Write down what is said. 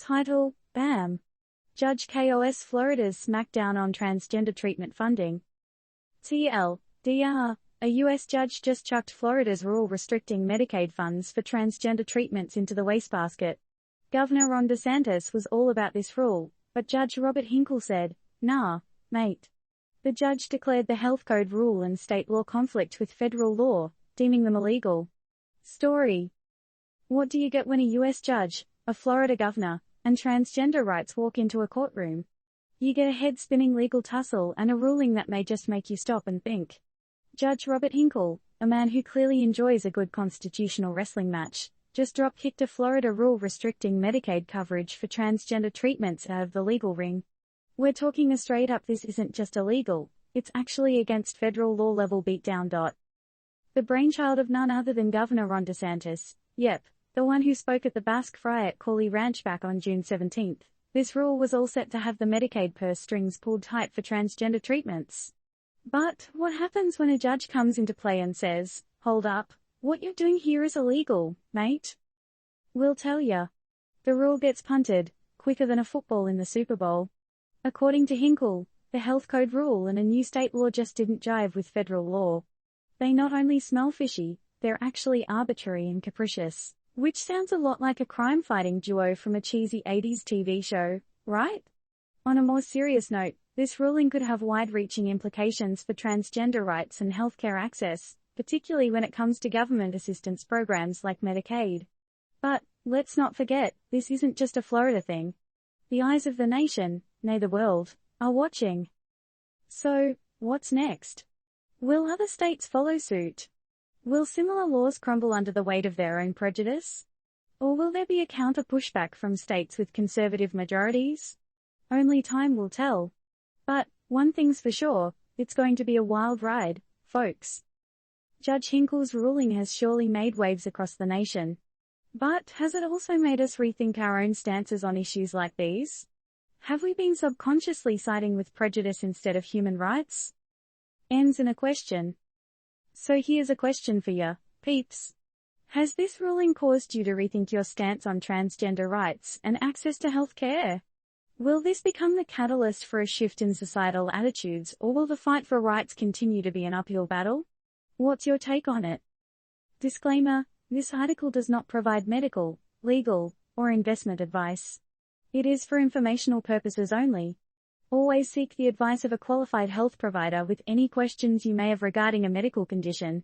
Title, BAM. Judge K.O.s Florida's Smackdown on Transgender Treatment Funding. TLDR, a U.S. judge just chucked Florida's rule restricting Medicaid funds for transgender treatments into the wastebasket. Governor Ron DeSantis was all about this rule, but Judge Robert Hinkle said, "Nah, mate." The judge declared the health code rule and state law conflict with federal law, deeming them illegal. Story. What do you get when a U.S. judge, a Florida governor, and transgender rights walk into a courtroom? You get a head-spinning legal tussle and a ruling that may just make you stop and think. Judge Robert Hinkle, a man who clearly enjoys a good constitutional wrestling match, just drop-kicked a Florida rule restricting Medicaid coverage for transgender treatments out of the legal ring. We're talking a straight-up this isn't just illegal, it's actually against federal law level beatdown. The brainchild of none other than Governor Ron DeSantis, yep, the one who spoke at the Basque Fry at Corley Ranch back on June 17. This rule was all set to have the Medicaid purse strings pulled tight for transgender treatments. But what happens when a judge comes into play and says, "Hold up, what you're doing here is illegal, mate"? We'll tell ya. The rule gets punted, quicker than a football in the Super Bowl. According to Hinkle, the health code rule and a new state law just didn't jive with federal law. They not only smell fishy, they're actually arbitrary and capricious. Which sounds a lot like a crime-fighting duo from a cheesy 80s TV show, right? On a more serious note, this ruling could have wide-reaching implications for transgender rights and healthcare access, particularly when it comes to government assistance programs like Medicaid. But, let's not forget, this isn't just a Florida thing. The eyes of the nation, nay the world, are watching. So, what's next? Will other states follow suit? Will similar laws crumble under the weight of their own prejudice? Or will there be a counter-pushback from states with conservative majorities? Only time will tell. But, one thing's for sure, it's going to be a wild ride, folks. Judge Hinkle's ruling has surely made waves across the nation. But has it also made us rethink our own stances on issues like these? Have we been subconsciously siding with prejudice instead of human rights? Ends in a question. So here's a question for ya, peeps. Has this ruling caused you to rethink your stance on transgender rights and access to health care? Will this become the catalyst for a shift in societal attitudes, or will the fight for rights continue to be an uphill battle? What's your take on it? Disclaimer, this article does not provide medical, legal, or investment advice. It is for informational purposes only. Always seek the advice of a qualified health provider with any questions you may have regarding a medical condition.